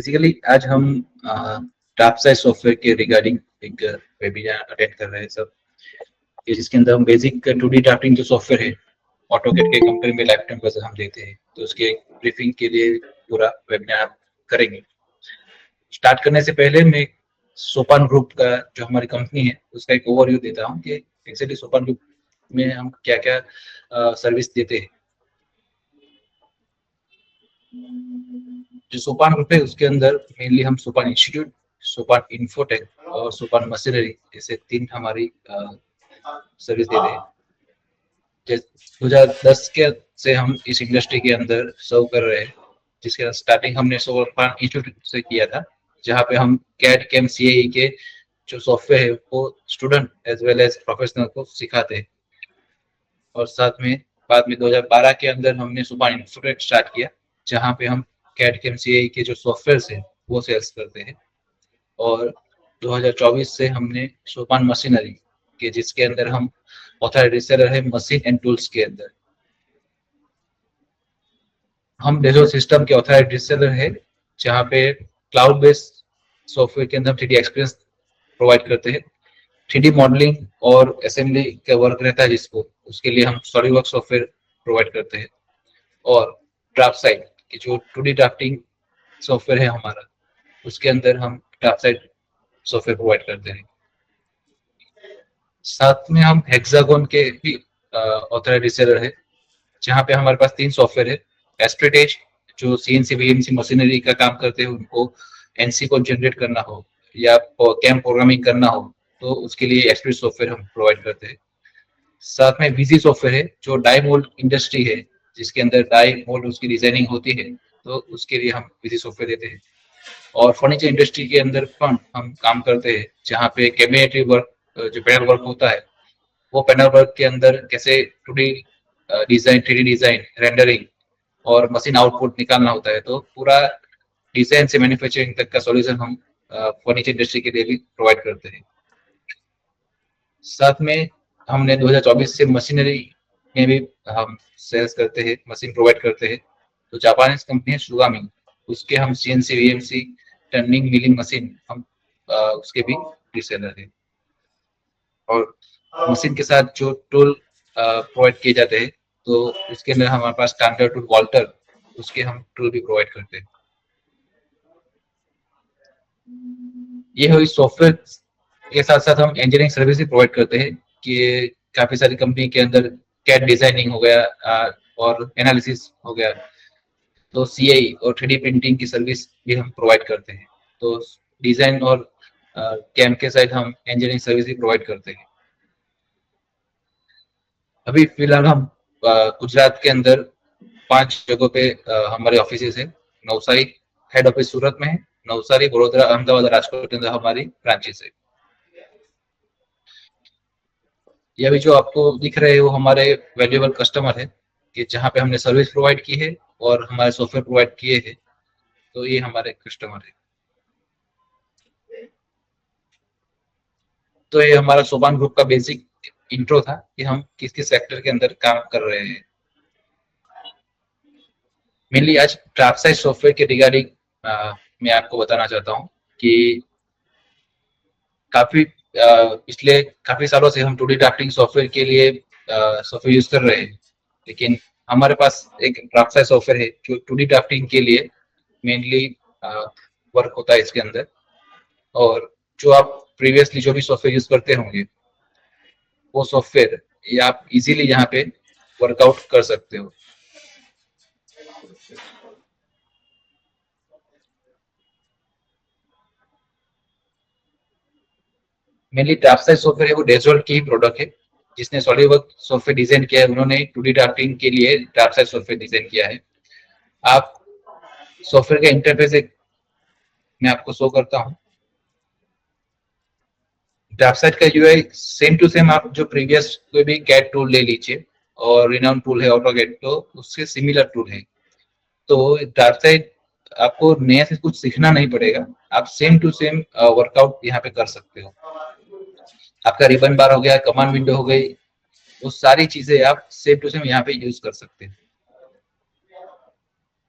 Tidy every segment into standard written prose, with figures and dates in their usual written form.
Basically आज हम ड्राफ्टसाइज software के रिगार्डिंग एक वेबिनार अटेंड कर रहे हैं सब, जिसके अंदर हम बेसिक 2D ड्राफ्टिंग जो सॉफ्टवेयर है ऑटोकैड के कंपनी में लाइफ टाइम पैसा हम देते हैं, तो उसके ब्रीफिंग के लिए पूरा वेबिनार करेंगे। स्टार्ट करने से पहले मैं सोपान ग्रुप का जो हमारी कंपनी है उसका एक ओवरव्यू देता हूँ कि एक्चुअली सोपान ग्रुप में हम क्या क्या सर्विस देते हैं। जो सोपान ग्रुप है उसके अंदर मेनली हम सोपान इंस्टीट्यूट, सोपान इन्फोटेक और सोपान मशीनरी ऐसे 3 हमारी सर्विस देते हैं। 2010 के से हम इस इंडस्ट्री के अंदर सर्व कर रहे हैं, जिसके स्टार्टिंग हमने सोपान इंस्टीट्यूट से किया था, जहाँ पे हम कैड कैम सीएई के जो सॉफ्टवेयर है वो student as well as professional को सिखाते हैं। और साथ में बाद में 2012 के अंदर हमने सोपान इन्फोटेक स्टार्ट किया, जहाँ पे हम कैड कैम सीएई के जो सॉफ्टवेयर है वो सेल्स करते हैं। और 2024 से हमने सोपान मशीनरी के, जिसके अंदर हम ऑथराइज्ड रीसेलर है मशीन एंड टूल्स के अंदर। हम डेजो सिस्टम के ऑथराइज्ड रीसेलर है, जहाँ पे क्लाउड बेस्ड सॉफ्टवेयर के अंदर 3D एक्सपीरियंस प्रोवाइड करते हैं। 3D मॉडलिंग और असेंबली का वर्क रहता है जिसको, उसके लिए हम सॉलिडवर्क्स सॉफ्टवेयर प्रोवाइड करते हैं। और ड्राफ्टसाइड की जो 2D ड्राफ्टिंग सॉफ्टवेयर है हमारा, उसके अंदर हम ड्राफ्टसाइड सॉफ्टवेयर प्रोवाइड करते हैं। साथ में हम हेक्सागोन के भी ऑथराइज्ड रीसेलर है, जहाँ पे हमारे पास 3 सॉफ्टवेयर है। एस्ट्रेटेज जो सीएनसी वीएमसी मशीनरी का काम करते हैं, उनको एनसी को जनरेट करना हो या कैम प्रोग्रामिंग करना हो तो उसके लिए एस्ट्रेटेज सॉफ्टवेयर हम प्रोवाइड करते हैं। साथ में वीजी सॉफ्टवेयर है जो डाई मोल्ड इंडस्ट्री है, जिसके अंदर डाई मोल्ड उसकी डिजाइनिंग होती है, तो उसके लिए हम वीजी सॉफ्टवेयर देते हैं। और फर्नीचर इंडस्ट्री के अंदर पण हम काम करते हैं, जहाँ पे कैबिनेटरी वर्क जो पैनल वर्क होता है, वो पैनल वर्क के अंदर कैसे 2D design, 3D design, rendering और मशीन आउटपुट निकालना होता है, तो पूरा डिजाइन से मैन्युफैक्चरिंग तक का सॉल्यूशन हम फर्नीचर इंडस्ट्री के लिए भी प्रोवाइड करते हैं। साथ में हमने 2024 से मशीनरी में भी हम सेल्स करते हैं, मशीन प्रोवाइड करते हैं। तो जापानीज कंपनी है शुगामी, उसके हम CNC VMC turning milling machine हम उसके भी रीसेलर है। और मशीन के साथ जो टूल प्रोवाइड किए जाते हैं, तो उसके अंदर हमारे पास स्टैंडर्ड टूल वॉल्टर, उसके हम टूल भी प्रोवाइड करते हैं। ये हुई सॉफ्टवेयर के साथ साथ हम इंजीनियरिंग सर्विस भी प्रोवाइड करते हैं, कि काफी सारी कंपनी के अंदर कैड डिजाइनिंग हो गया और एनालिसिस हो गया, तो सीआई और 3D प्रिंटिंग की सर्विस भी हम प्रोवाइड करते हैं। तो डिजाइन और कैम के साथ हम इंजीनियरिंग सर्विस भी प्रोवाइड करते हैं। अभी फिलहाल हम गुजरात के अंदर 5 जगहों पे हमारे ऑफिस है। नवसारी हेड ऑफिस सूरत में है, नवसारी, वडोदरा, अहमदाबाद, राजकोट के अंदर हमारी ब्रांचेस है। ये अभी जो आपको दिख रहे हैं वो हमारे वैल्यूएबल कस्टमर है, कि जहाँ पे हमने सर्विस प्रोवाइड की है और हमारे सॉफ्टवेयर प्रोवाइड किए हैं, तो ये हमारे कस्टमर है। तो ये हमारा सोपान ग्रुप का बेसिक इंट्रो था कि हम किस किस सेक्टर के अंदर काम कर रहे हैं। मेनली आज ड्राफ्टसाइज सॉफ्टवेयर के रिगार्डिंग मैं आपको बताना चाहता हूँ कि काफी पिछले काफी सालों से हम 2D ड्राफ्टिंग सॉफ्टवेयर के लिए सॉफ्टवेयर यूज कर रहे हैं, लेकिन हमारे पास एक ड्राफ्टसाइज सॉफ्टवेयर है जो 2D ड्राफ्टिंग के लिए मेनली वर्क होता है इसके अंदर। और जो आप प्रीवियसली जो भी सॉफ्टवेयर यूज करते होंगे, वो सॉफ्टवेयर ये आप इजीली यहाँ पे वर्कआउट कर सकते हो। मेनली ड्राफ्टसाइज सॉफ्टवेयर है वो डेजोल्ट की ही प्रोडक्ट है, जिसने सॉलिडवर्क्स सॉफ्टवेयर डिजाइन किया है, उन्होंने 2D ड्राफ्टिंग के लिए ड्राफ्टसाइज सॉफ्टवेयर डिजाइन किया है। आप सॉफ्टवेयर का इंटरफेस एक मैं आपको शो करता हूँ। ड्राफ्टसाइड का यूआई सेम टू सेम आप जो प्रीवियस कोई भी कैड टूल ले लीजिए, और रिनाउन टूल है ऑटोकैड, तो उससे सिमिलर टूल है। तो ड्राफ्टसाइड आपको नया से कुछ सीखना नहीं पड़ेगा, आप सेम टू सेम वर्कआउट यहाँ पे कर सकते हो। आपका रिबन बार हो गया, कमांड विंडो हो गई, वो सारी चीजें आप सेम टू सेम यहाँ पे यूज कर सकते हैं।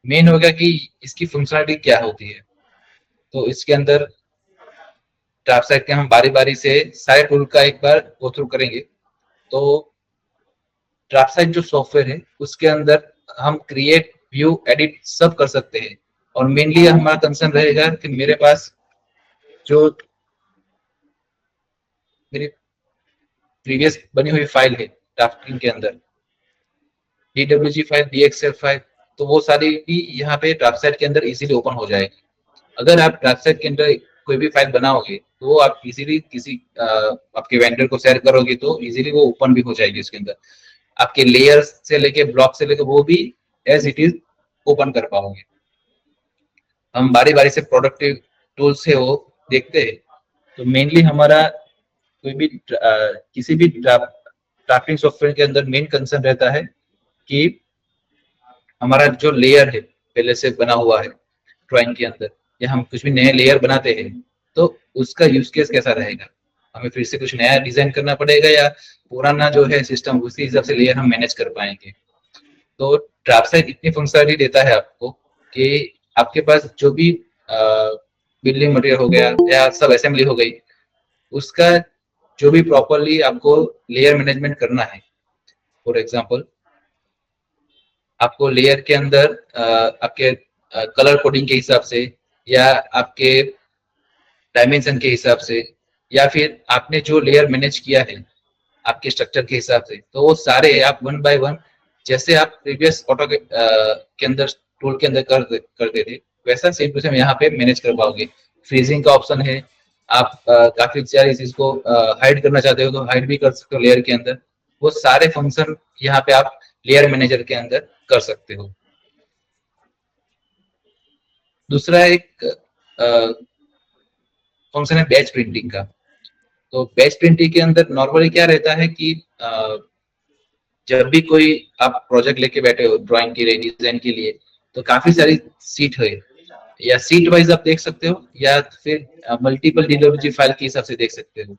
मेन हो गया कि इसकी फंक्शनलिटी क्या होती है। तो इसके अंदर ड्राफ्ट साइड के हम बारी बारी से सारे टूल का एक बार गो थ्रू करेंगे। तो ड्राफ्ट साइड जो सॉफ्टवेयर है उसके अंदर हम क्रिएट, व्यू, एडिट सब कर सकते हैं। और मेनली हमारा कंसर्न रहेगा कि मेरे पास जो मेरी प्रीवियस बनी हुई फाइल है ड्राफ्टिंग के अंदर, DWG फाइल, DXL फाइल, तो वो सारी भी यहाँ पे ड्राफ्ट साइड के अंदर इजीली ओपन हो जाएगी। अगर आप ड्राफ्ट साइड के अंदर कोई भी फाइल बनाओगे तो वो आप इजीली किसी आपके वेंडर को शेयर करोगे तो इजीली वो ओपन भी हो जाएगी। उसके अंदर आपके लेयर्स से लेके ब्लॉक से लेके वो भी एज इट इज ओपन कर पाओगे। हम बारी बारी से प्रोडक्टिव टूल्स है वो देखते हैं। तो मेनली हमारा कोई भी किसी भी ड्राफ्टिंग सॉफ्टवेयर के अंदर मेन कंसर्न रहता है कि हमारा जो लेयर है पहले से बना हुआ है ड्राइंग के अंदर, या हम कुछ भी नए लेयर बनाते हैं तो उसका यूज केस कैसा रहेगा, हमें फिर से कुछ नया डिजाइन करना पड़ेगा या पुराना जो है सिस्टम उसी हिसाब से लेयर हम मैनेज कर पाएंगे। तो ड्राफ्ट साइड इतनी फंक्शनलिटी देता है आपको कि आपके पास जो भी बिल्डिंग मटेरियल हो गया या सब असेंबली हो गई, उसका जो भी प्रॉपरली आपको लेयर मैनेजमेंट करना है। फॉर एग्जांपल आपको लेयर के अंदर आपके कलर कोडिंग के हिसाब से या आपके डायमेंशन के हिसाब से या फिर आपने जो लेयर मैनेज किया है आपके स्ट्रक्चर के हिसाब से, तो वो सारे आप वन बाय वन जैसे आप प्रीवियस ऑटो के अंदर टूल के अंदर करते थे वैसा सेम टू सेम यहाँ पे मैनेज कर पाओगे। फ्रीजिंग का ऑप्शन है, आप काफी सारी चीज को हाइड करना चाहते हो तो हाइड भी कर सकते हो लेयर के अंदर। वो सारे फंक्शन यहाँ पे आप लेयर मैनेजर के अंदर कर सकते हो। दूसरा एक फंक्शन है बैच प्रिंटिंग का। तो बैच प्रिंटिंग के अंदर नॉर्मली क्या रहता है कि जब भी कोई आप प्रोजेक्ट लेके बैठे हो ड्राइंग के लिए, डिजाइन के लिए, तो काफी सारी सीट है, या सीट वाइज आप देख सकते हो या फिर मल्टीपल डीडब्ल्यूजी फाइल के हिसाब से देख सकते हो।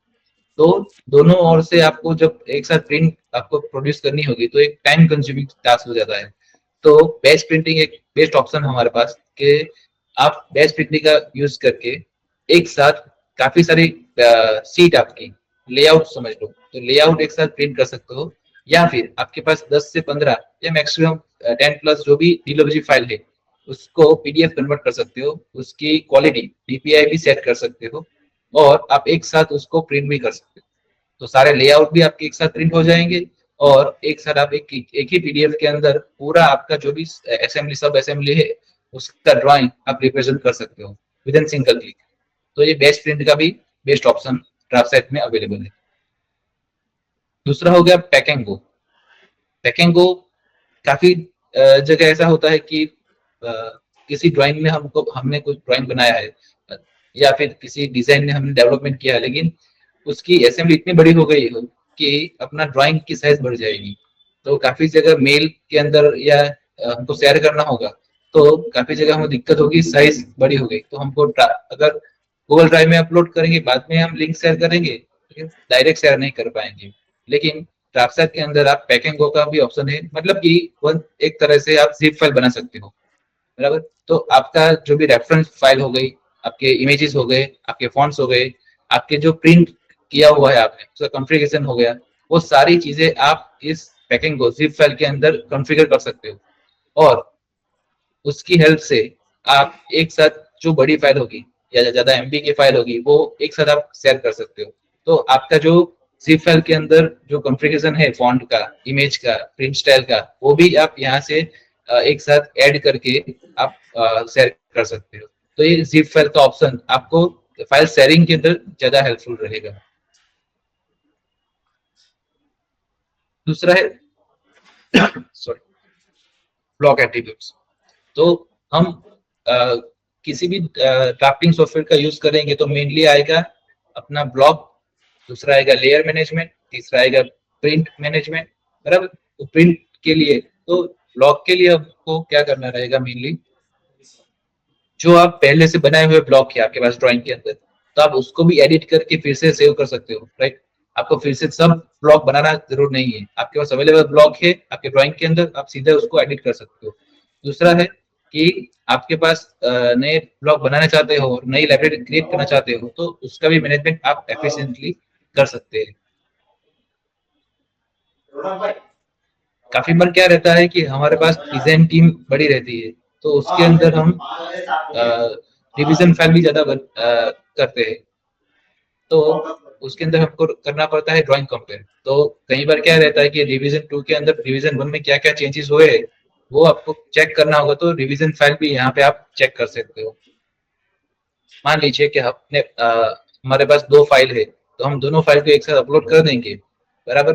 तो दोनों ओर से आपको जब एक साथ प्रिंट आपको प्रोड्यूस करनी होगी तो एक टाइम कंज्यूमिंग टास्क हो जाता है। तो बैच प्रिंटिंग एक बेस्ट ऑप्शन है हमारे पास कि आप बैच प्रिंटिंग का यूज करके एक साथ काफी सारी सीट आपकी लेआउट समझ लो, तो लेआउट एक साथ प्रिंट कर सकते हो। या फिर आपके पास 10 से 15 या मैक्सिमम 10 प्लस जो भी डीडब्ल्यूजी फाइल है उसको पीडीएफ कन्वर्ट कर सकते हो, उसकी क्वालिटी डीपीआई भी सेट कर सकते हो और आप एक साथ उसको प्रिंट भी कर सकते हो। तो सारे लेआउट भी आपके एक साथ प्रिंट हो जाएंगे और एक साथ आप एक ही पीडीएफ के अंदर पूरा आपका जो भी असेंबली सब असेंबली है उसका ड्राइंग आप रिप्रेजेंट कर सकते हो विद इन सिंगल क्लिक। तो ये बेस्ट प्रिंट का भी बेस्ट ऑप्शन ड्राफ्ट साइट में अवेलेबल है। दूसरा हो गया पैकेंगो। पैकेंगो काफी जगह ऐसा होता है कि किसी ड्राइंग में हमने कुछ ड्राइंग बनाया है या फिर किसी डिजाइन में हमने डेवलपमेंट किया है, लेकिन उसकी असेंबली इतनी बड़ी हो गई हो कि अपना ड्राइंग की साइज बढ़ जाएगी। तो काफी जगह मेल के अंदर या हमको शेयर करना होगा तो काफी जगह हमें दिक्कत होगी, साइज बड़ी हो गई तो हमको अगर गूगल ड्राइव में अपलोड करेंगे बाद में हम लिंक शेयर करेंगे लेकिन डायरेक्ट शेयर नहीं कर पाएंगे। लेकिन ड्राफ्टसाइड के अंदर आप पैकिंग का भी ऑप्शन है, मतलब कि एक तरह से आप जिप फाइल बना सकते हो, बराबर। तो आपका जो भी रेफरेंस फाइल हो गई, आपके इमेजेस हो गए, आपके फॉन्ट्स हो गए, आपके जो प्रिंट किया हुआ है आपने उसका कॉन्फ़िगरेशन हो गया, वो सारी चीजें आप इस पैकिंग को जिप फाइल के अंदर कॉन्फ़िगर कर सकते हो और उसकी हेल्प से आप एक साथ जो बड़ी फाइल होगी या ज्यादा एमबी की फाइल होगी वो एक साथ आप शेयर कर सकते हो। तो आपका जो जिप फाइल के अंदर जो कॉन्फ़िगरेशन है फॉन्ट का, इमेज का, प्रिंट स्टाइल का, वो भी आप यहाँ से एक साथ ऐड करके आप शेयर कर सकते हो। तो ये जिप फाइल का ऑप्शन आपको फाइल शेयरिंग के अंदर ज्यादा हेल्पफुल रहेगा। दूसरा है सॉरी, ब्लॉक एट्रीब्यूट्स। तो हम किसी भी ड्राफ्टिंग सॉफ्टवेयर का यूज करेंगे तो मेनली आएगा अपना ब्लॉक, दूसरा आएगा लेयर मैनेजमेंट, तीसरा आएगा प्रिंट मैनेजमेंट, बराबर। तो प्रिंट के लिए, तो ब्लॉक के लिए आपको क्या करना रहेगा, मेनली जो आप पहले से बनाए हुए ब्लॉक है आपके पास ड्राइंग के अंदर, तो आप उसको भी एडिट करके फिर से सेव कर सकते हो, राइट। आपको फिर से सब ब्लॉक बनाना जरूर नहीं है, आपके पास अवेलेबल ब्लॉक है आपके ड्राइंग के अंदर, आप सीधे उसको एडिट कर सकते हो। दूसरा है कि आपके पास नए ब्लॉक बनाना चाहते हो, नई लाइब्रेरी क्रिएट करना चाहते हो, तो उसका भी मैनेजमेंट आप एफिशिएंटली कर सकते हैं। काफी बार क्या रहता है कि हमारे पास डिजाइन टीम बड़ी रहती है, तो उसके अंदर हम रिवीजन फाइल भी ज्यादा करते हैं, तो उसके अंदर हमको करना पड़ता है ड्राइंग कंपेयर। तो कई बार क्या रहता है कि रिवीजन टू के अंदर रिवीजन वन में क्या क्या चेंजेस हुए वो आपको चेक करना होगा, तो रिवीजन फाइल भी यहाँ पे आप चेक कर सकते हो। मान लीजिए कि हमारे पास दो फाइल है, तो हम दोनों फाइल को एक साथ अपलोड कर देंगे, बराबर।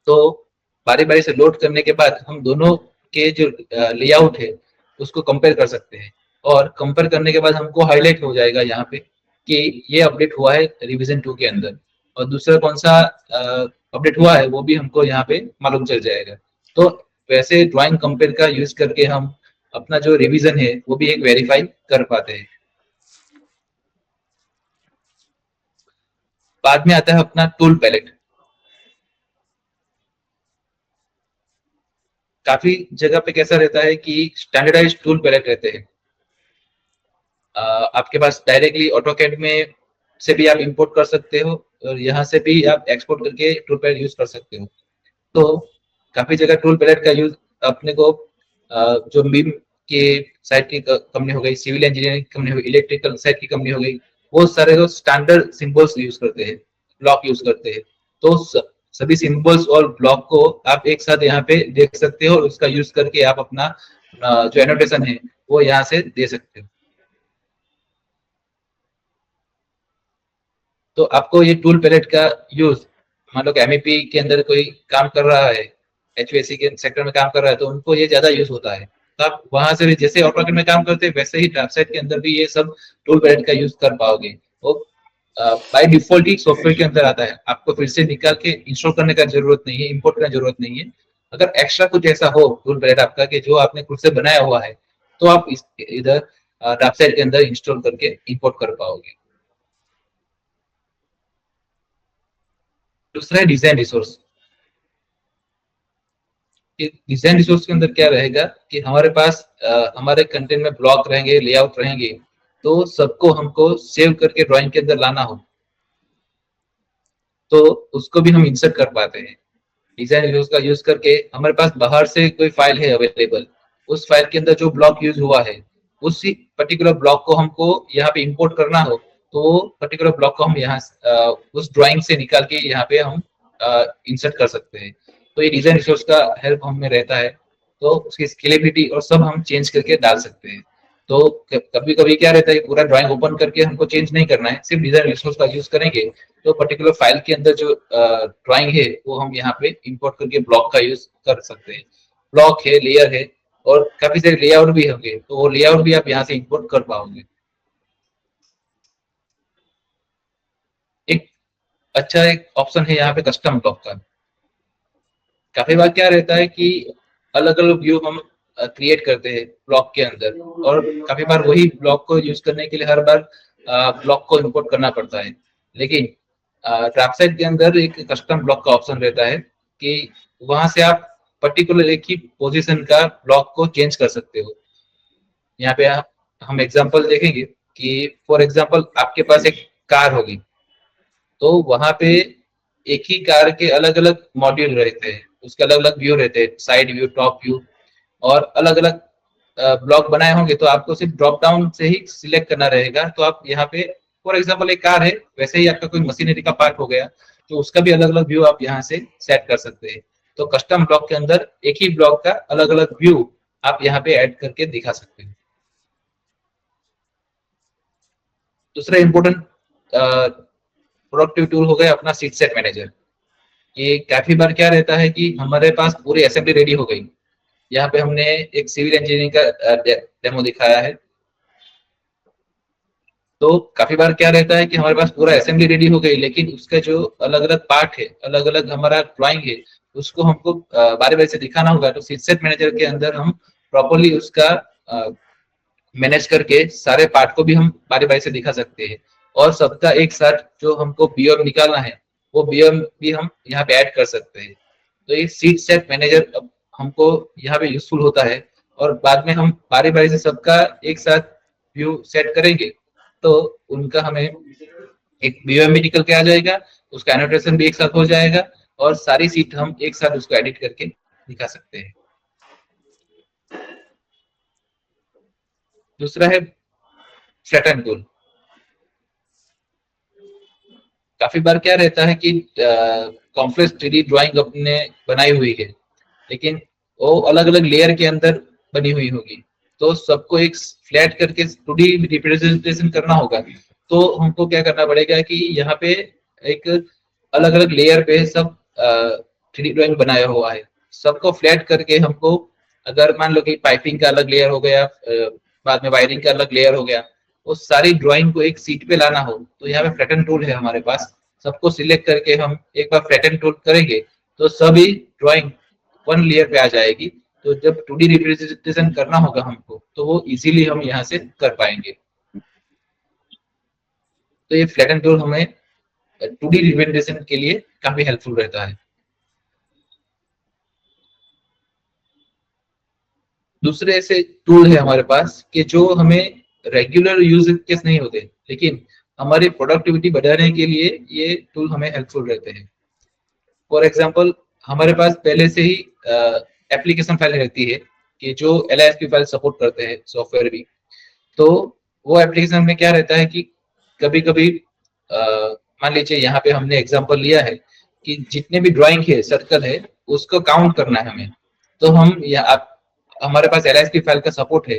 तो बारी बारी से लोड करने के बाद हम दोनों के जो लेआउट है उसको कंपेयर कर सकते हैं, और कंपेयर करने के बाद हमको हाईलाइट हो जाएगा यहाँ पे कि ये अपडेट हुआ है रिवीजन टू के अंदर, और दूसरा कौन सा अपडेट हुआ है वो भी हमको यहाँ पे मालूम चल जाएगा। तो वैसे ड्राइंग कंपेयर का यूज करके हम अपना जो रिवीजन है वो भी एक वेरीफाई कर पाते हैं। बाद में आता है अपना टूल पैलेट। काफी जगह पे कैसा रहता है कि स्टैंडर्डाइज टूल पैलेट रहते हैं। आपके पास डायरेक्टली ऑटोकैड में से भी आप इंपोर्ट कर सकते हो, और यहाँ से भी आप एक्सपोर्ट करके टूल पैलेट यूज कर सकते हो। तो काफी जगह टूल पैलेट का यूज अपने को जो बीम के साइड की कंपनी हो गई, सिविल इंजीनियरिंग कंपनी हो गई, इलेक्ट्रिकल साइड की कंपनी हो गई, वो सारे जो स्टैंडर्ड सिंबल्स यूज करते हैं, ब्लॉक यूज करते हैं। तो सभी सिंबल्स और ब्लॉक को आप एक साथ यहाँ पे देख सकते हो, और उसका यूज करके आप अपना जो एनोटेशन है वो यहाँ से दे सकते हो। तो आपको ये टूल पैलेट का यूज, मान लो कि एमईपी के अंदर कोई काम कर रहा है, एचवीएसी के सेक्टर में काम कर रहा है, तो उनको ये ज्यादा यूज होता है। तो आप वहां से भी जैसे ऑटोकैड में काम करते हैं वैसे ही ड्राफ्टसाइड के अंदर भी ये सब टूल पैलेट का यूज कर पाओगे। वो बाय डिफॉल्ट ही सॉफ्टवेयर के अंदर आता है, आपको फिर से निकाल के इंस्टॉल करने का जरूरत नहीं है, इंपोर्ट करने की जरूरत नहीं है। अगर एक्स्ट्रा कुछ ऐसा हो टूल पैलेट आपका कि जो आपने खुद से बनाया हुआ है, तो आप इधर ड्राफ्टसाइड के अंदर इंस्टॉल करके इंपोर्ट कर पाओगे। दूसरा है डिजाइन रिसोर्स। कि डिजाइन रिसोर्स के अंदर क्या रहेगा कि हमारे पास हमारे कंटेंट में ब्लॉक रहेंगे, लेआउट रहेंगे, तो सबको हमको सेव करके ड्राइंग के अंदर लाना हो, तो उसको भी हम इंसर्ट कर पाते हैं। डिजाइन रिसोर्स का यूज करके हमारे पास बाहर से कोई फाइल है अवेलेबल, उस फाइल के अंदर जो ब्लॉक यूज हुआ है, उसी पर्टिकुलर ब्लॉक को हमको यहाँ पे इंपोर्ट करना हो, तो वो पर्टिकुलर ब्लॉक को हम यहाँ उस ड्राइंग से निकाल के यहाँ पे हम इंसर्ट कर सकते हैं। तो ये डिजाइन रिसोर्स का हेल्प हमें रहता है, तो उसकी स्केलेबिलिटी और सब हम चेंज करके डाल सकते हैं। तो कभी कभी क्या रहता है कि पूरा ड्राइंग ओपन करके हमको चेंज नहीं करना है, सिर्फ डिजाइन रिसोर्स का यूज करेंगे, तो पर्टिकुलर फाइल के अंदर जो ड्राइंग है वो हम यहाँ पे इंपोर्ट करके ब्लॉक का यूज कर सकते हैं। ब्लॉक है, लेयर है, और काफी सारे लेआउट भी होंगे, तो वो लेआउट भी आप यहाँ से इंपोर्ट कर पाओगे। एक अच्छा एक ऑप्शन है यहाँ पे कस्टम ब्लॉक का। काफी बार क्या रहता है कि अलग अलग व्यू हम क्रिएट करते हैं ब्लॉक के अंदर, और काफी बार वही ब्लॉक को यूज करने के लिए हर बार ब्लॉक को इंपोर्ट करना पड़ता है। लेकिन ड्राफ्टसाइड के अंदर एक कस्टम ब्लॉक का ऑप्शन रहता है कि वहां से आप पर्टिकुलर एक ही पोजीशन का ब्लॉक को चेंज कर सकते हो। यहाँ पे हम एग्जांपल देखेंगे कि फॉर एग्जांपल आपके पास एक कार होगी, तो वहां पे एक ही कार के अलग अलग मॉड्यूल रहते हैं, उसके अलग अलग व्यू रहते हैं, साइड व्यू, टॉप व्यू, और अलग अलग ब्लॉक बनाए होंगे, तो आपको सिर्फ ड्रॉप डाउन से ही सिलेक्ट करना रहेगा। तो आप यहाँ पे फॉर एग्जांपल एक कार है, वैसे ही आपका कोई मशीनरी का पार्ट हो गया, तो उसका भी अलग अलग व्यू आप यहाँ से सेट कर सकते हैं। तो कस्टम ब्लॉक के अंदर एक ही ब्लॉक का अलग अलग व्यू आप यहाँ पे ऐड करके दिखा सकते हैं। दूसरा इंपॉर्टेंट प्रोडक्टिव टूल हो गया अपना सीट सेट मैनेजर। ये काफी बार क्या रहता है कि हमारे पास पूरी असेंबली रेडी हो गई, यहाँ पे हमने एक सिविल इंजीनियरिंग का डेमो दिखाया है। तो काफी बार क्या रहता है कि हमारे पास पूरा असेंबली रेडी हो गई, लेकिन उसका जो अलग अलग पार्ट है, अलग अलग हमारा ड्राइंग है, उसको हमको बारी बारी से दिखाना होगा। तो सीट मैनेजर के अंदर हम प्रॉपरली उसका मैनेज करके सारे पार्ट को भी हम बारी बारी से दिखा सकते हैं, और सबका एक साथ जो हमको बीओएम निकालना है वो बीओएम भी हम यहाँ पे ऐड कर सकते हैं। तो ये सीट सेट मैनेजर हमको यहाँ पे यूजफुल होता है और बाद में हम बारी बारी से सबका एक साथ व्यू सेट करेंगे, तो उनका हमें एक बीओएम भी निकल के आ जाएगा, उसका एनोटेशन भी एक साथ हो जाएगा, और सारी सीट हम एक साथ उसको एडिट करके दिखा सकते हैं। दूसरा है फ्लैटन टूल। काफी बार क्या रहता है कि कॉम्प्लेक्स 3D ड्राइंग अपने बनाई हुई है, लेकिन वो अलग अलग लेयर के अंदर बनी हुई होगी, तो सबको एक फ्लैट करके 2D रिप्रेजेंटेशन करना होगा। तो हमको क्या करना पड़ेगा कि यहाँ पे एक अलग अलग लेयर पे सब 3D ड्राइंग बनाया हुआ है, सबको फ्लैट करके हमको, अगर मान लो कि पाइपिंग का अलग लेयर हो गया, बाद में वायरिंग का अलग लेयर हो गया, वो सारी ड्राइंग को एक सीट पे लाना हो, तो यहाँ पे फ्लैटन टूल है हमारे पास। सबको सिलेक्ट करके हम एक बार फ्लैटन टूल करेंगे, तो सभी ड्राइंग वन लेयर पे आ जाएगी। तो जब 2D रिप्रेजेंटेशन करना होगा हमको, तो वो इजीली हम यहाँ से कर पाएंगे। तो ये फ्लैटन टूल हमें 2D रिप्रेजेंटेशन के लिए काफी हेल्पफुल रहता है। दूसरे ऐसे टूल है हमारे पास कि जो हमें रेगुलर यूज केस नहीं होते, लेकिन हमारी प्रोडक्टिविटी बढ़ाने के लिए ये टूल हमें हेल्पफुल रहते हैं। फॉर एग्जाम्पल, हमारे पास पहले से ही एप्लीकेशन फाइल रहती है कि जो LISP फाइल सपोर्ट करते हैं, सॉफ्टवेयर भी। तो वो एप्लीकेशन में क्या रहता है कि कभी कभी मान लीजिए यहाँ पे हमने एग्जांपल लिया है कि जितने भी ड्राइंग है, सर्कल है, उसको काउंट करना है हमें। तो हम या आप, हमारे पास LISP फाइल का सपोर्ट है,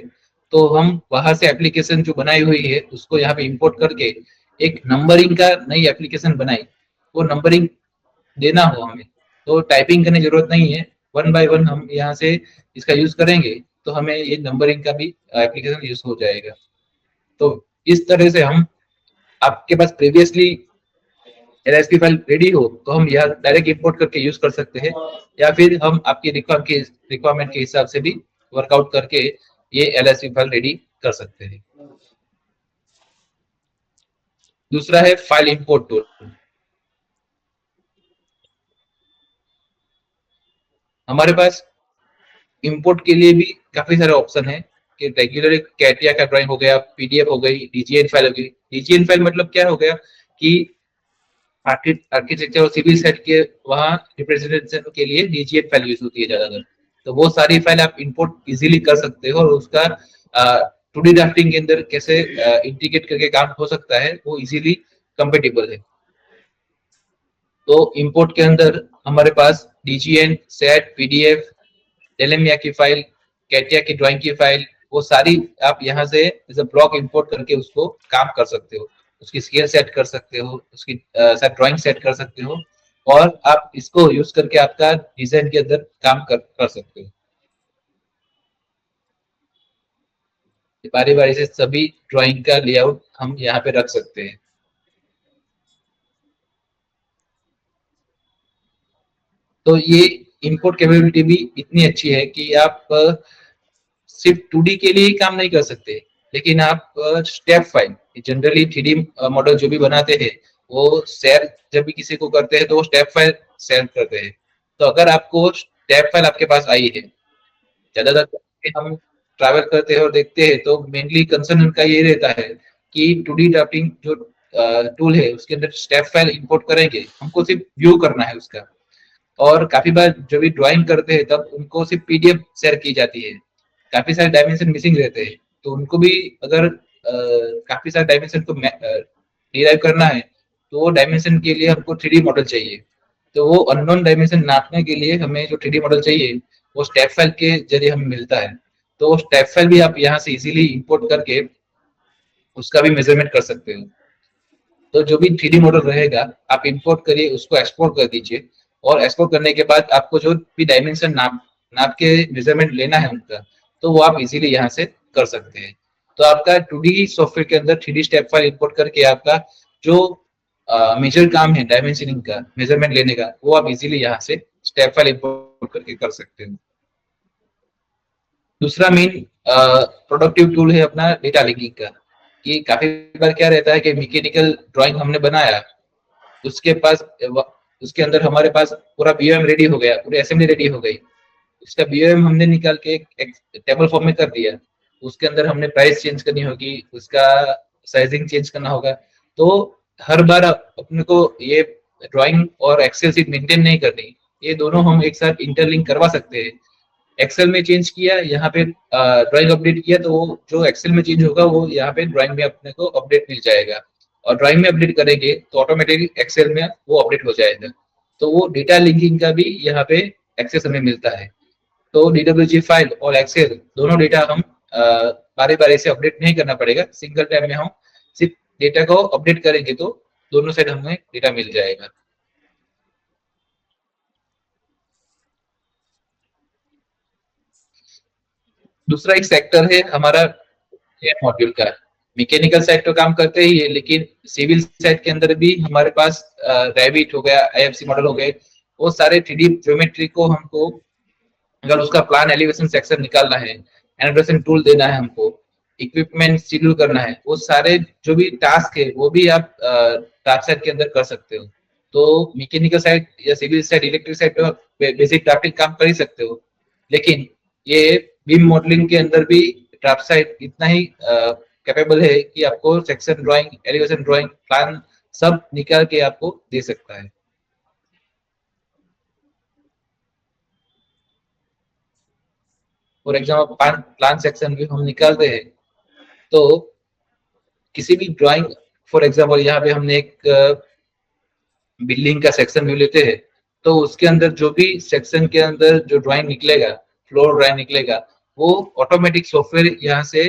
तो हम वहां से एप्लीकेशन जो बनाई हुई है उसको यहाँ पे इंपोर्ट करके एक नंबरिंग का नई एप्लीकेशन बनाई। वो नंबरिंग देना हो हमें, तो टाइपिंग करने की जरूरत नहीं है, वन बाय वन हम यहाँ से इसका यूज करेंगे, तो हमें ये नंबरिंग का भी एप्लीकेशन यूज हो जाएगा। तो इस तरह से हम, आपके पास प्रीवियसली LSP फाइल रेडी हो, तो हम यहाँ डायरेक्ट इंपोर्ट करके यूज कर सकते हैं, या फिर हम आपकी रिक्वायरमेंट के हिसाब से भी वर्कआउट करके ये LSP फाइल रेडी कर सकते हैं। दूसरा है फाइल इंपोर्ट टूल। हमारे पास इंपोर्ट के लिए भी काफी सारे ऑप्शन है कि रेगुलर कैटिया का ड्राइंग हो गया, PDF हो गई, DGN फाइल हो गई। DGN फाइल मतलब क्या हो गया कि आर्किटेक्चर और सिविल साइट के वहाँ रिप्रेजेंटेशन के लिए DGN फाइल यूज होती है ज्यादातर। तो वो सारी फाइल आप इंपोर्ट इजीली कर सकते हो, और उसका 2D ड्राफ्टिंग के अंदर कैसे इंटीग्रेट करके काम हो सकता है, वो इजीली कंपेटेबल है। तो इंपोर्ट के अंदर हमारे पास DGN, सेट, PDF, टेलेमिया की फाइल, कैटिया की ड्राइंग की फाइल, वो सारी आप यहाँ से एज अ ब्लॉक इंपोर्ट करके उसको काम कर सकते हो। उसकी स्केल सेट कर सकते हो, उसकी ड्राइंग सेट कर सकते हो, और आप इसको यूज करके आपका डिजाइन के अंदर काम कर सकते हो। बारी बारी से सभी ड्राइंग का लेआउट हम यहाँ पे रख सकते हैं। तो ये इंपोर्ट कैपेबिलिटी भी इतनी अच्छी है कि आप सिर्फ 2D के लिए ही काम नहीं कर सकते, लेकिन आप step file, generally 3D model जो भी बनाते हैं, वो शेयर जब भी किसी को करते हैं तो वो स्टेप फाइल शेयर करते हैं। तो अगर आपको स्टेप फाइल आपके पास आई है, ज्यादातर हम ट्रैवल करते हैं और देखते हैं, तो मेनली कंसर्न उनका ये रहता है कि 2D ड्राफ्टिंग जो टूल है उसके अंदर स्टेप फाइल इंपोर्ट करेंगे, हमको सिर्फ व्यू करना है उसका। और काफी बार जब भी ड्राइंग करते हैं तब उनको सिर्फ PDF शेयर की जाती है, काफी सारे डायमेंशन मिसिंग रहते हैं। तो उनको भी अगर काफी सारे डायमेंशन को डिराइव करना है, तो वो डायमेंशन के लिए हमको 3D मॉडल चाहिए। तो वो अननोन डायमेंशन नापने के लिए हमें जो 3D मॉडल चाहिए, वो स्टेप फाइल के जरिए हमें मिलता है। तो वो स्टेप फाइल भी आप यहाँ से इजीली इंपोर्ट करके उसका भी मेजरमेंट कर सकते हो। तो जो भी 3D मॉडल रहेगा, आप इंपोर्ट करिए, उसको एक्सपोर्ट कर दीजिए, और एक्सपोर्ट करने के बाद आपको जो भी डायमेंशन नाप नाप के मेजरमेंट लेना है उनका, तो वो आप इजीली यहाँ से कर सकते हैं। तो आपका 2D सॉफ्टवेयर के अंदर 3D स्टेप फाइल इंपोर्ट करके आपका जो मेजर काम है डायमेंशनिंग का, मेजरमेंट लेने का, वो आप इजीली यहाँ से स्टेप फाइल इंपोर्ट करके कर सकते हो। दूसरा मेन प्रोडक्टिव टूल है अपना डेटा लिंकिंग का। कि काफी बार क्या रहता है कि मैकेनिकल ड्राइंग हमने बनाया, उसके पास उसके अंदर हमारे पास पूरा BOM रेडी हो गया, पूरी असेंबली रेडी हो गई, उसका बीओएम हमने निकाल के एक टेबल फॉर्म में कर दिया, उसके अंदर हमने प्राइस चेंज करनी होगी, उसका साइजिंग चेंज करना होगा। तो हर बार अपने को ये ड्राइंग और एक्सेल सीट मेंटेन नहीं करनी, ये दोनों हम एक साथ इंटरलिंक करवा सकते हैं। एक्सेल में चेंज किया, यहाँ पे ड्राइंग अपडेट किया, तो वो जो एक्सेल में चेंज होगा वो यहाँ पे ड्राइंग में अपने को अपडेट मिल जाएगा। और ड्राइंग में अपडेट करेंगे तो ऑटोमेटिकली एक्सेल में वो अपडेट हो जाएगा। तो वो डेटा लिंकिंग का भी यहाँ पे एक्सेस हमें मिलता है। तो डीडब्ल्यूजी फाइल और एक्सेल दोनों डेटा हम बारी बारी से अपडेट नहीं करना पड़ेगा, सिंगल टाइम में हम सिर्फ डेटा को अपडेट करेंगे तो दोनों साइड हमें डेटा मिल जाएगा। दूसरा एक सेक्टर है हमारा ये मॉड्यूल का। मैकेनिकल साइड तो काम करते ही है, लेकिन सिविल साइड के अंदर भी हमारे पास रैबिट हो गया, आईएफसी मॉडल हो गए, वो सारे 3D ज्योमेट्री को हमको अगर उसका प्लान एलिवेशन सेक्शन निकालना है, एनोटेशन टूल देना है हमको, इक्विपमेंट शेड्यूल करना है, वो सारे जो भी टास्क है वो भी आप टास्क साइड के अंदर कर सकते हो। तो मैकेनिकल साइड या सिविल साइड, इलेक्ट्रिक साइड तो बेसिक ड्राफ्टिंग काम कर ही सकते हो, लेकिन ये बीम मॉडलिंग के अंदर भी ड्राफ्ट साइड इतना ही कैपेबल है कि आपको section drawing, elevation drawing, plan सब निकाल के आपको दे सकता है। फॉर एग्जाम्पल प्लान सेक्शन भी हम निकालते हैं, तो किसी भी ड्राइंग, फॉर एग्जाम्पल यहाँ पे हमने एक बिल्डिंग का सेक्शन व्यू लेते हैं, तो उसके अंदर जो भी सेक्शन के अंदर जो ड्राइंग निकलेगा, फ्लोर ड्राइंग निकलेगा, वो ऑटोमेटिक सॉफ्टवेयर यहाँ से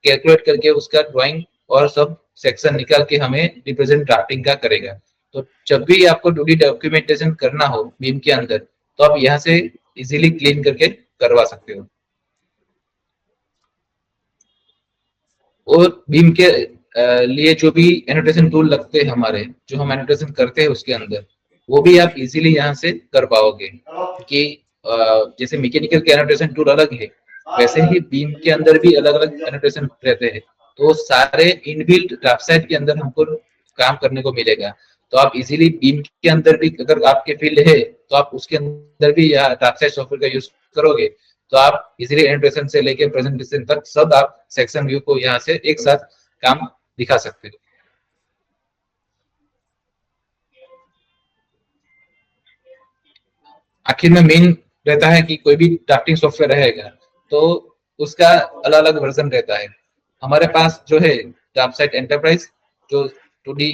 कैलकुलेट करके उसका ड्राइंग और सब सेक्शन निकाल के हमें रिप्रेजेंट ड्राफ्टिंग का करेगा। तो जब भी आपको 2D डॉक्यूमेंटेशन करना हो बीम के अंदर, तो आप यहाँ से इजीली क्लीन करके करवा सकते हो। और बीम के लिए जो भी एनोटेशन टूल लगते हैं हमारे, जो हम एनोटेशन करते हैं उसके अंदर, वो भी आप इजीली यहाँ से कर पाओगे। कि जैसे मैकेनिकल के एनोटेशन टूल अलग है, वैसे ही बीम के अंदर भी अलग अलग एनोटेशन रहते हैं। तो सारे इनबिल्ट वेबसाइट के अंदर हमको काम करने को मिलेगा। तो आप इजीली बीम के अंदर भी, अगर आपके फील्ड है तो आप उसके अंदर भी यहाँ वेबसाइट सॉफ्टवेयर का यूज करोगे, तो आप इजीली एनोटेशन से लेके प्रेजेंटेशन तक सब आप सेक्शन व्यू को यहाँ से एक साथ काम दिखा सकते हो। आखिर में मेन रहता है कि कोई भी ड्राफ्टिंग सॉफ्टवेयर रहेगा तो उसका अलग अलग वर्जन रहता है। हमारे पास जो है ड्राफ्टसाइट एंटरप्राइज, जो 2D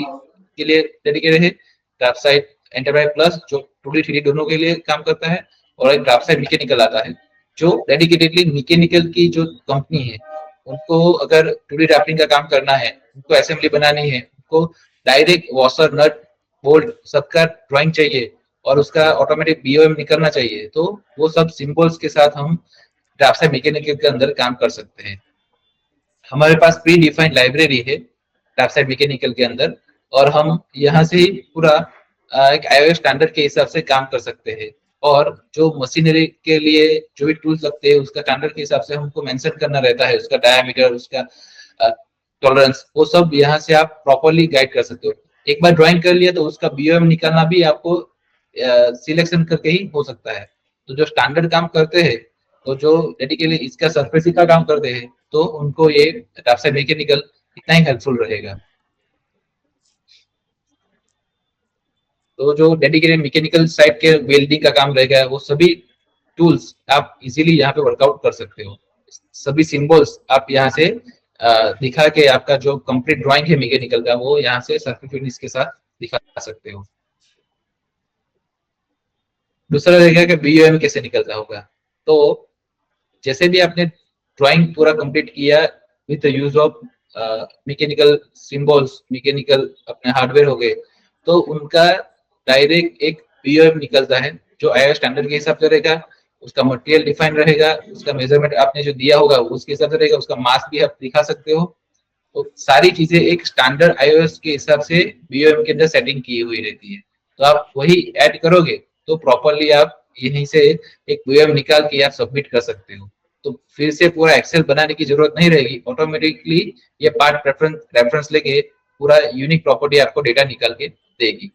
के लिए डेडिकेटेड है, ड्राफ्टसाइट एंटरप्राइज प्लस जो 2D 3D दोनों के लिए काम करता है, और एक ड्राफ्टसाइट मैकेनिकल आता है जो डेडिकेटेडली मैकेनिकल की जो कंपनी है उनको अगर 2D ड्राफ्टिंग का काम करना है, उनको असेंबली बनानी है, उनको डायरेक्ट वॉशर नट बोल्ट सबका ड्राइंग चाहिए और उसका ऑटोमेटिक बीओएम निकलना चाहिए, तो वो सब सिंबल्स के साथ हम ड्राफ्टसाइट मैकेनिकल के अंदर काम कर सकते हैं। हमारे पास प्री डिफाइंड लाइब्रेरी है ड्राफ्टसाइट मैकेनिकल के अंदर, और हम यहाँ से ही पूरा एक आईओएस स्टैंडर्ड के हिसाब से काम कर सकते हैं। और जो मशीनरी के लिए जो भी टूल्स लगते हैं उसका स्टैंडर्ड के हिसाब से हमको मेंशन करना रहता है, उसका डायमीटर, उसका टॉलरेंस, वो सब यहाँ से आप प्रॉपरली गाइड कर सकते हो। एक बार ड्राइंग कर लिया तो उसका बीओएम निकालना भी आपको सिलेक्शन करके ही हो सकता है। तो जो स्टैंडर्ड काम करते हैं, तो जो डेडिकेटली इसका सरफेसी का काम करते हैं, तो उनको ये वेबसाइट मैकेनिकल इतना ही हेल्पफुल रहेगा। तो जो डेडिकेटेड मैकेनिकल साइड के वेल्डिंग का काम रहेगा, वो सभी टूल्स आप इजीली यहाँ पे वर्कआउट कर सकते हो। सभी सिंबल्स आप यहाँ से दिखा के आपका जो कंप्लीट ड्राइंग है मैकेनिकल का, वो यहाँ से सरफेस फिनिश के साथ दिखा सकते हो। दूसरा रहेगा कि बीओएम कैसे निकलता होगा। तो जैसे भी आपने ड्राइंग पूरा कंप्लीट किया with the use of mechanical symbols, mechanical अपने हार्डवेयर हो गए, तो उनका डायरेक्ट एक बीओएम निकलता है जो आईएस स्टैंडर्ड के हिसाब से रहेगा। उसका मटेरियल डिफाइन रहेगा, उसका मेजरमेंट आपने जो दिया होगा उसके हिसाब से रहेगा, उसका मास भी आप दिखा सकते हो। तो सारी चीजें एक स्टैंडर्ड आईओएस के हिसाब से बीओएम के अंदर सेटिंग की हुई रहती है। तो आप वही ऐड करोगे तो प्रॉपरली आप यहीं से एक बीओएम निकाल के आप सबमिट कर सकते हो। तो फिर से पूरा एक्सेल बनाने की जरूरत नहीं रहेगी, ऑटोमेटिकली ये पार्ट रेफरेंस लेके पूरा यूनिक प्रॉपर्टी आपको डेटा निकाल के देगी।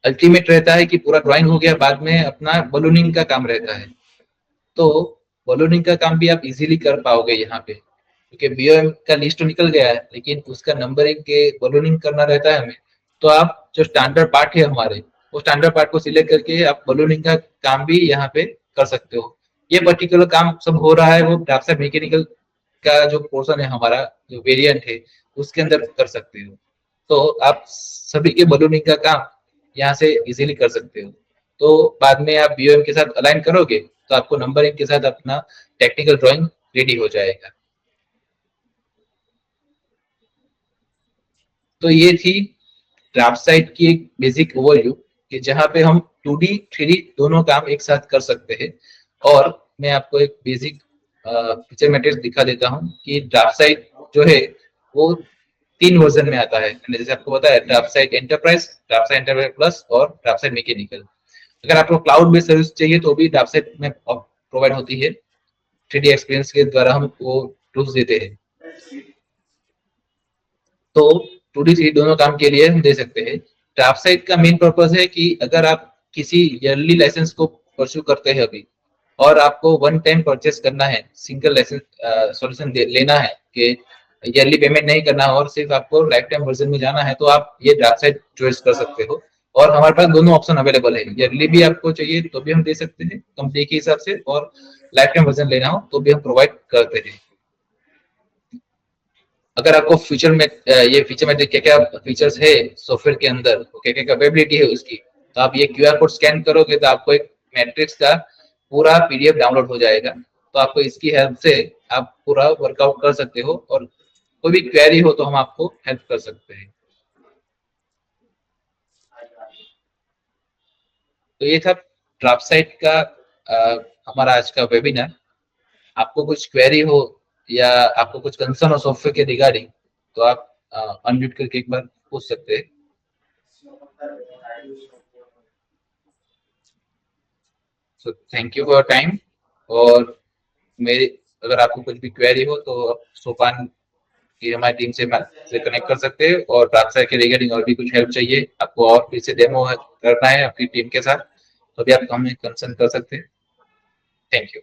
अल्टीमेट रहता है कि पूरा ड्राइंग हो गया, बाद में अपना बलूनिंग का काम रहता है। तो बलूनिंग का काम भी आप इजीली कर पाओगे यहाँ पे, क्योंकि बीओएम का लिस्ट तो निकल गया है, लेकिन उसका नंबरिंग के बलूनिंग करना रहता है हमें। तो आप जो स्टैंडर्ड पार्ट है हमारे, वो स्टैंडर्ड पार्ट को सिलेक्ट करके आप बलूनिंग का काम भी यहाँ पे कर सकते हो। ये पर्टिकुलर काम सब हो रहा है वो ड्राफ्ट मैकेनिकल का जो पोर्शन है हमारा, जो वेरिएंट है, उसके अंदर कर सकते हो। तो आप सभी के बलूनिंग का काम यहाँ से इजीली कर सकते हो। तो बाद में आप बीओएम के साथ अलाइन करोगे तो आपको नंबरिंग के साथ अपना टेक्निकल ड्राइंग रेडी हो जाएगा। तो ये थी ड्राफ्ट साइड की एक बेसिक ओवरव्यू, कि जहाँ पे हम 2D 3D दोनों काम एक साथ कर सकते हैं। और मैं आपको एक बेसिक पिक्चर मैट्रिक्स दिखा देता हूँ कि ड्राफ्ट साइड जो है वो 3 वर्जन में आता है। मैंने जैसे आपको बताया, draft side enterprise, draft side enterprise plus और ड्राफ्ट साइड मैकेनिकल। अगर आपको क्लाउड बेस्ड सर्विस चाहिए तो भी ड्राफ्ट साइड में प्रोवाइड होती है, 3D एक्सपीरियंस के द्वारा हम वो टूल्स देते हैं। तो 2D 3D दोनों काम के लिए हम दे सकते हैं। ड्राफ्ट साइड का मेन पर्पज है कि अगर आप किसी ईयरली लाइसेंस को परस्यू करते हैं अभी, और आपको वन टाइम परचेस करना है, सिंगल लाइसेंस सॉल्यूशन लेना है, कि ईयरली पेमेंट नहीं करना और सिर्फ आपको लाइफ टाइम वर्जन में जाना है, तो आप ये ड्राफ्ट साइड चॉइस कर सकते हो। और हमारे पास दोनों ऑप्शन अवेलेबल है, ईयरली भी आपको चाहिए तो भी हम दे सकते हैं कंपनी के हिसाब से, और लाइफ टाइम वर्जन लेना हो तो भी हम प्रोवाइड करते हैं। अगर आपको फ्यूचर में ये फीचर में क्या क्या फीचर्स है सॉफ्टवेयर के अंदर, क्या क्या कैपेबिलिटी है उसकी, तो आप ये क्यूआर कोड स्कैन करोगे तो आपको एक मैट्रिक्स का पूरा पीडीएफ डाउनलोड हो जाएगा। तो आपको इसकी हेल्प से आप पूरा वर्कआउट कर सकते हो, और कोई भी क्वेरी हो तो हम आपको हेल्प कर सकते हैं। तो ये था ड्राफ्ट साइट का हमारा आज का वेबिनार। आपको कुछ क्वेरी हो या आपको कुछ कंसर्न हो सॉफ्टवेयर के रिगार्डिंग, तो आप अनम्यूट करके एक बार पूछ सकते हैं। So thank you for time. और मेरे, अगर आपको कुछ भी क्वेरी हो तो आप सोपान की हमारी टीम से कनेक्ट कर सकते हैं। और रास्ता के रिगार्डिंग और भी कुछ हेल्प चाहिए आपको, और फिर से डेमो करना है आपकी टीम के साथ, तो भी आप हमें कंसर्न कर सकते हैं। Thank you.